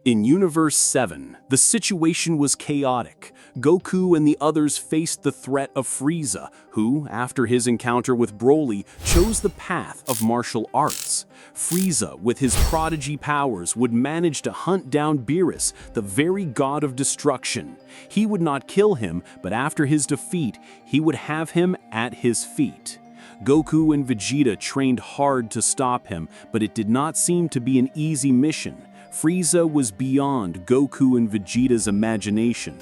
In Universe 7, the situation was chaotic. Goku and the others faced the threat of Frieza, who, after his encounter with Broly, chose the path of martial arts. Frieza, with his prodigy powers, would manage to hunt down Beerus, the very god of destruction. He would not kill him, but after his defeat, he would have him at his feet. Goku and Vegeta trained hard to stop him, but it did not seem to be an easy mission. Frieza was beyond Goku and Vegeta's imagination.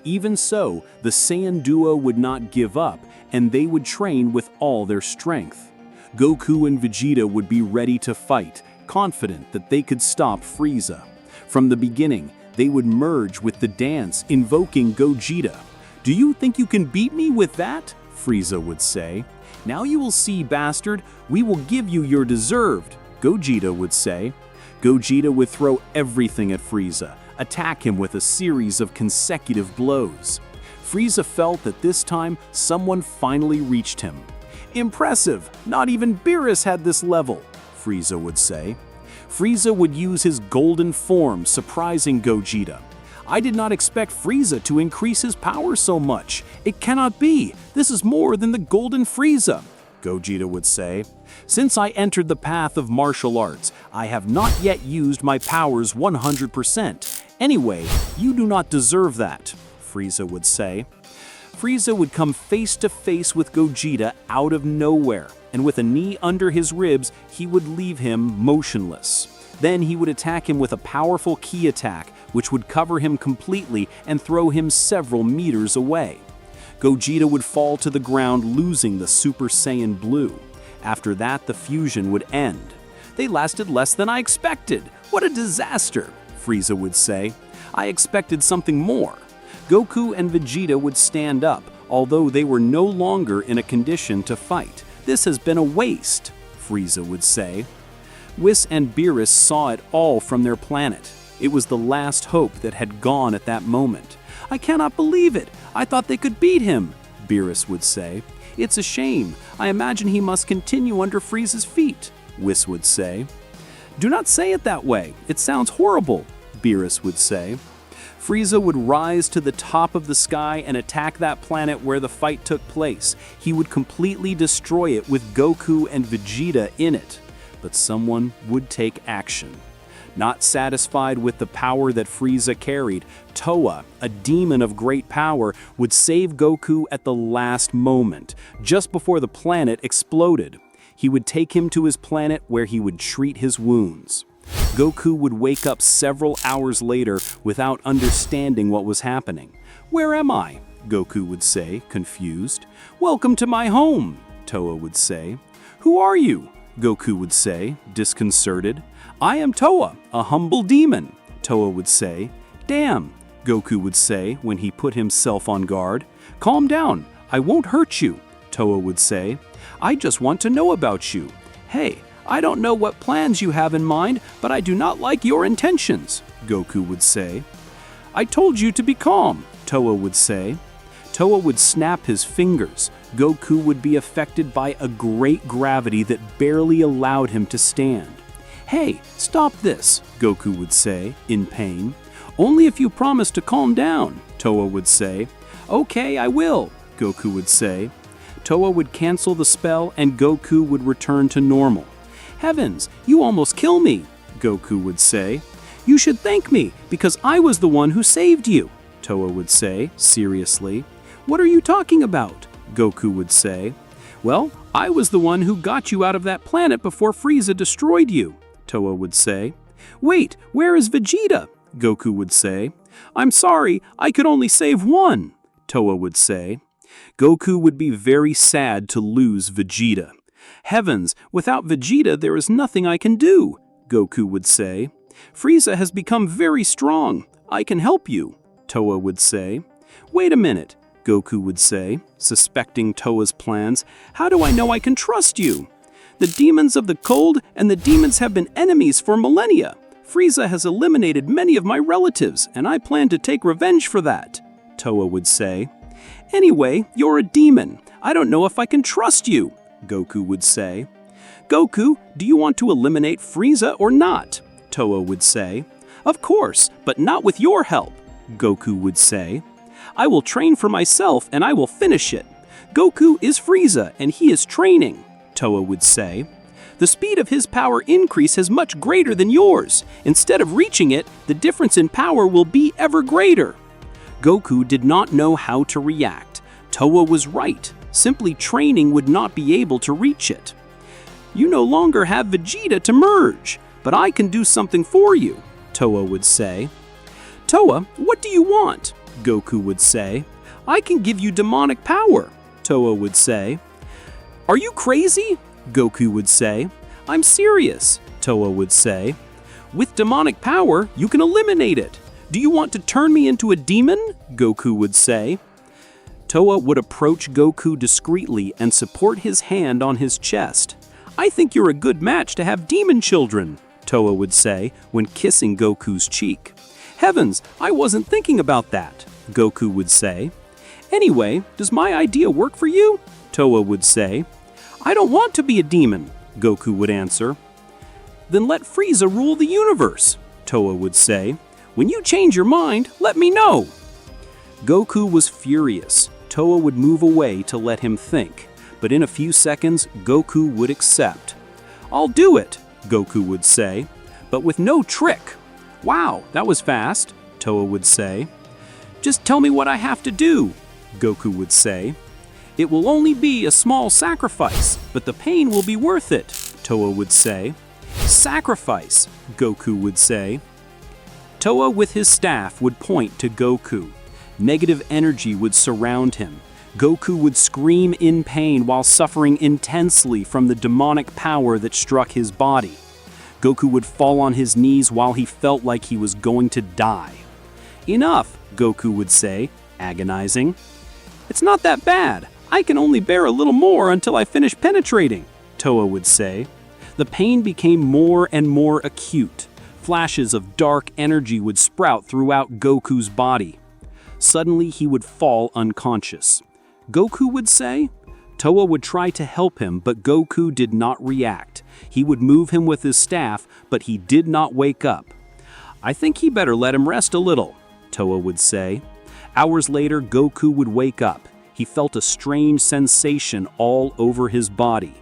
Even so, the Saiyan duo would not give up, and they would train with all their strength. Goku and Vegeta would be ready to fight, confident that they could stop Frieza. From the beginning, they would merge with the dance, invoking Gogeta. "Do you think you can beat me with that?" Frieza would say. "Now you will see, bastard. We will give you your deserved," Gogeta would say. Gogeta would throw everything at Frieza, attack him with a series of consecutive blows. Frieza felt that this time someone finally reached him. "Impressive! Not even Beerus had this level," Frieza would say. Frieza would use his golden form, surprising Gogeta. "I did not expect Frieza to increase his power so much. It cannot be. This is more than the golden Frieza," Gogeta would say. "Since I entered the path of martial arts, I have not yet used my powers 100%. Anyway, you do not deserve that," Frieza would say. Frieza would come face to face with Gogeta out of nowhere, and with a knee under his ribs, he would leave him motionless. Then he would attack him with a powerful ki attack, which would cover him completely and throw him several meters away. Gogeta would fall to the ground, losing the Super Saiyan Blue. After that, the fusion would end. "They lasted less than I expected. What a disaster," Frieza would say. "I expected something more." Goku and Vegeta would stand up, although they were no longer in a condition to fight. "This has been a waste," Frieza would say. Whis and Beerus saw it all from their planet. It was the last hope that had gone at that moment. "I cannot believe it. I thought they could beat him," Beerus would say. "It's a shame. I imagine he must continue under Frieza's feet," Whis would say. "Do not say it that way. It sounds horrible," Beerus would say. Frieza would rise to the top of the sky and attack that planet where the fight took place. He would completely destroy it with Goku and Vegeta in it. But someone would take action. Not satisfied with the power that Frieza carried, Towa, a demon of great power, would save Goku at the last moment, just before the planet exploded. He would take him to his planet where he would treat his wounds. Goku would wake up several hours later without understanding what was happening. "Where am I?" Goku would say, confused. "Welcome to my home," Towa would say. "Who are you?" Goku would say, disconcerted. "I am Towa, a humble demon," Towa would say. "Damn," Goku would say when he put himself on guard. "Calm down, I won't hurt you," Towa would say. "I just want to know about you. Hey, I don't know what plans you have in mind, but I do not like your intentions," Goku would say. "I told you to be calm," Towa would say. Towa would snap his fingers. Goku would be affected by a great gravity that barely allowed him to stand. "Hey, stop this," Goku would say, in pain. "Only if you promise to calm down," Towa would say. "Okay, I will," Goku would say. Towa would cancel the spell and Goku would return to normal. "Heavens, you almost kill me," Goku would say. "You should thank me, because I was the one who saved you," Towa would say, seriously. "What are you talking about?" Goku would say. "Well, I was the one who got you out of that planet before Frieza destroyed you," Towa would say. "Wait, where is Vegeta?" Goku would say. "I'm sorry, I could only save one," Towa would say. Goku would be very sad to lose Vegeta. "Heavens, without Vegeta there is nothing I can do," Goku would say. "Frieza has become very strong. I can help you," Towa would say. "Wait a minute," Goku would say, suspecting Towa's plans. "How do I know I can trust you? The demons of the cold and the demons have been enemies for millennia. Frieza has eliminated many of my relatives, and I plan to take revenge for that," Towa would say. "Anyway, you're a demon. I don't know if I can trust you," Goku would say. "Goku, do you want to eliminate Frieza or not?" Towa would say. "Of course, but not with your help," Goku would say. "I will train for myself and I will finish it. Goku is Frieza and he is training," Toa would say. "The speed of his power increase is much greater than yours. Instead of reaching it, the difference in power will be ever greater." Goku did not know how to react. Toa was right. Simply training would not be able to reach it. "You no longer have Vegeta to merge, but I can do something for you," Toa would say. "Toa, what do you want?" Goku would say. "I can give you demonic power," Toa would say. "Are you crazy?" Goku would say. "I'm serious," Toa would say. "With demonic power, you can eliminate it. Do you want to turn me into a demon?" Goku would say. Toa would approach Goku discreetly and support his hand on his chest. "I think you're a good match to have demon children," Toa would say when kissing Goku's cheek. "Heavens, I wasn't thinking about that," Goku would say. "Anyway, does my idea work for you?" Toa would say. "I don't want to be a demon," Goku would answer. "Then let Frieza rule the universe," Toa would say. "When you change your mind, let me know." Goku was furious. Toa would move away to let him think, but in a few seconds, Goku would accept. "I'll do it," Goku would say, "but with no trick." "Wow, that was fast," Toa would say. "Just tell me what I have to do," Goku would say. "It will only be a small sacrifice, but the pain will be worth it," Toa would say. "Sacrifice," Goku would say. Toa with his staff would point to Goku. Negative energy would surround him. Goku would scream in pain while suffering intensely from the demonic power that struck his body. Goku would fall on his knees while he felt like he was going to die. "Enough," Goku would say, agonizing. "It's not that bad. I can only bear a little more until I finish penetrating," Toa would say. The pain became more and more acute. Flashes of dark energy would sprout throughout Goku's body. Suddenly, he would fall unconscious. Goku would say. Toa would try to help him, but Goku did not react. He would move him with his staff, but he did not wake up. "I think he better let him rest a little," Toa would say. Hours later, Goku would wake up. He felt a strange sensation all over his body.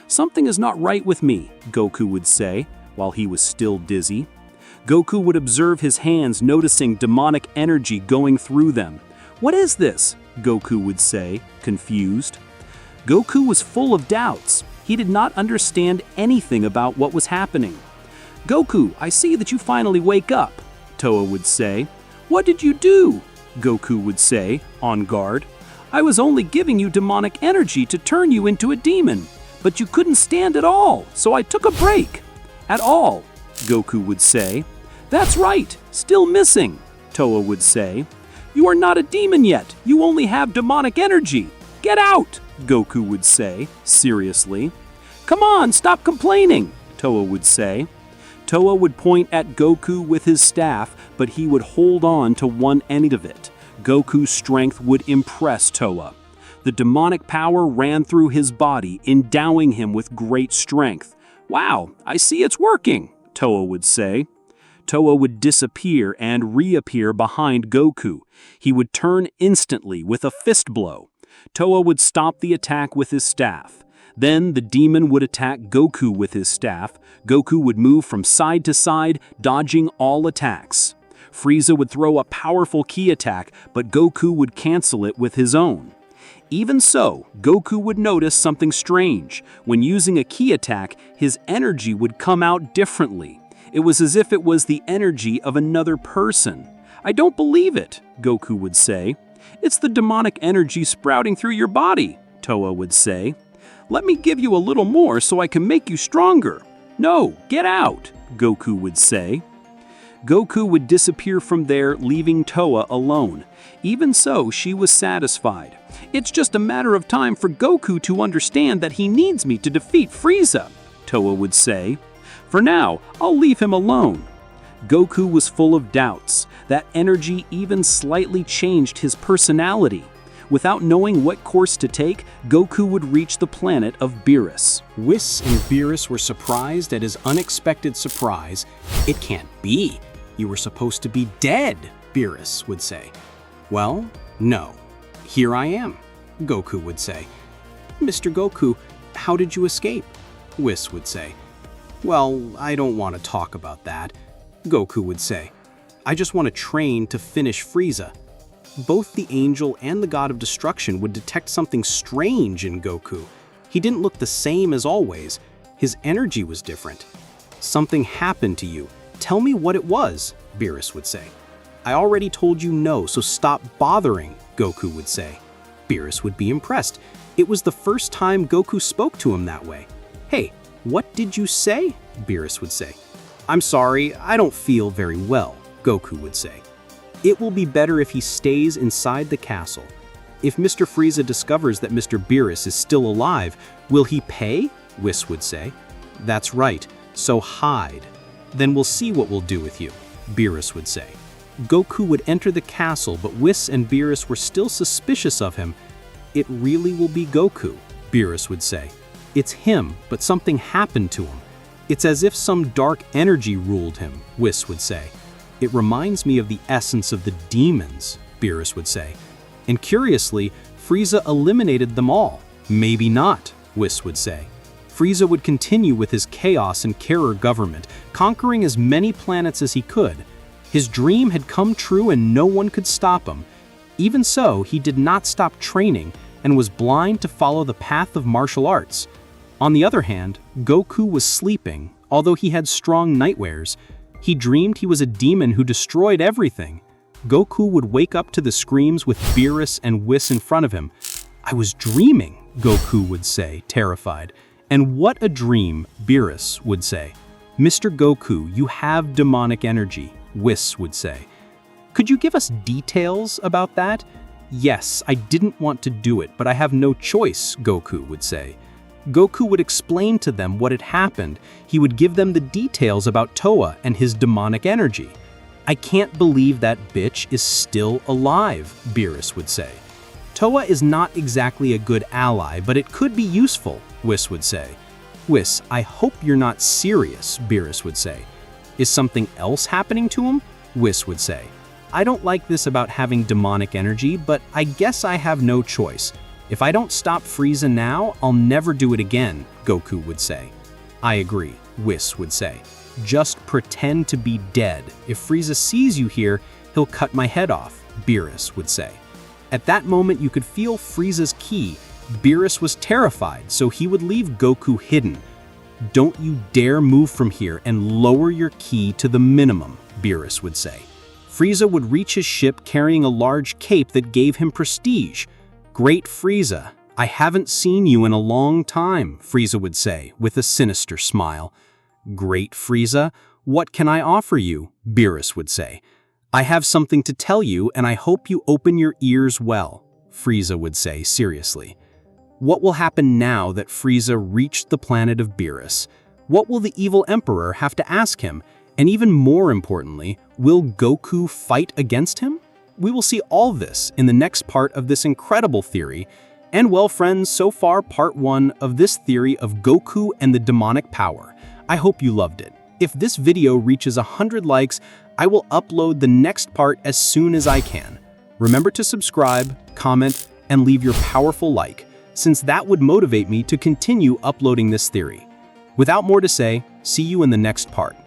"Something is not right with me," Goku would say, while he was still dizzy. Goku would observe his hands, noticing demonic energy going through them. "What is this?" Goku would say, confused. Goku was full of doubts. He did not understand anything about what was happening. "Goku, I see that you finally wake up," Toa would say. "What did you do?" Goku would say, on guard. "I was only giving you demonic energy to turn you into a demon, but you couldn't stand at all, so I took a break." "At all," Goku would say. "That's right, still missing," Toa would say. "You are not a demon yet, you only have demonic energy. Get out," Goku would say, seriously. "Come on, stop complaining," Toa would say. Toa would point at Goku with his staff, but he would hold on to one end of it. Goku's strength would impress Toa. The demonic power ran through his body, endowing him with great strength. "Wow, I see it's working," Toa would say. Toa would disappear and reappear behind Goku. He would turn instantly with a fist blow. Toa would stop the attack with his staff. Then the demon would attack Goku with his staff. Goku would move from side to side, dodging all attacks. Frieza would throw a powerful ki attack, but Goku would cancel it with his own. Even so, Goku would notice something strange. When using a ki attack, his energy would come out differently. It was as if it was the energy of another person. "I don't believe it," Goku would say. "It's the demonic energy sprouting through your body," Toa would say. "Let me give you a little more so I can make you stronger." "No, get out," Goku would say. Goku would disappear from there, leaving Toa alone. Even so, she was satisfied. "It's just a matter of time for Goku to understand that he needs me to defeat Frieza," Toa would say. "For now, I'll leave him alone." Goku was full of doubts. That energy even slightly changed his personality. Without knowing what course to take, Goku would reach the planet of Beerus. Whis and Beerus were surprised at his unexpected surprise. "It can't be. You were supposed to be dead, Beerus would say. Well, no. Here I am, Goku would say. Mr. Goku, how did you escape? Whis would say. Well, I don't want to talk about that, Goku would say. I just want to train to finish Frieza. Both the angel and the god of destruction would detect something strange in Goku. He didn't look the same as always. His energy was different. Something happened to you. Tell me what it was, Beerus would say. I already told you no, so stop bothering, Goku would say. Beerus would be impressed. It was the first time Goku spoke to him that way. Hey, what did you say? Beerus would say. I'm sorry, I don't feel very well, Goku would say. It will be better if he stays inside the castle. If Mr. Frieza discovers that Mr. Beerus is still alive, will he pay? Whis would say. That's right, so hide. Then we'll see what we'll do with you, Beerus would say. Goku would enter the castle, but Whis and Beerus were still suspicious of him. It really will be Goku, Beerus would say. It's him, but something happened to him. It's as if some dark energy ruled him, Whis would say. It reminds me of the essence of the demons, Beerus would say. And curiously, Frieza eliminated them all. Maybe not, Whis would say. Frieza would continue with his chaos and terror government, conquering as many planets as he could. His dream had come true and no one could stop him. Even so, he did not stop training and was blind to follow the path of martial arts. On the other hand, Goku was sleeping, although he had strong nightmares. He dreamed he was a demon who destroyed everything. Goku would wake up to the screams with Beerus and Whis in front of him. I was dreaming, Goku would say, terrified. And what a dream, Beerus would say. Mr. Goku, you have demonic energy, Whis would say. Could you give us details about that? Yes, I didn't want to do it, but I have no choice, Goku would say. Goku would explain to them what had happened. He would give them the details about Towa and his demonic energy. I can't believe that bitch is still alive, Beerus would say. Towa is not exactly a good ally, but it could be useful, Whis would say. Whis, I hope you're not serious, Beerus would say. Is something else happening to him? Whis would say. I don't like this about having demonic energy, but I guess I have no choice. If I don't stop Frieza now, I'll never do it again, Goku would say. I agree, Whis would say. Just pretend to be dead. If Frieza sees you here, he'll cut my head off, Beerus would say. At that moment, you could feel Frieza's ki. Beerus was terrified, so he would leave Goku hidden. Don't you dare move from here and lower your ki to the minimum, Beerus would say. Frieza would reach his ship carrying a large cape that gave him prestige. Great Frieza, I haven't seen you in a long time, Frieza would say, with a sinister smile. Great Frieza, what can I offer you? Beerus would say. I have something to tell you, and I hope you open your ears well, Frieza would say seriously. What will happen now that Frieza reached the planet of Beerus? What will the evil emperor have to ask him? And even more importantly, will Goku fight against him? We will see all this in the next part of this incredible theory. And well, friends, so far part 1 of this theory of Goku and the demonic power. I hope you loved it. If this video reaches 100 likes, I will upload the next part as soon as I can. Remember to subscribe, comment, and leave your powerful like, since that would motivate me to continue uploading this theory. Without more to say, see you in the next part.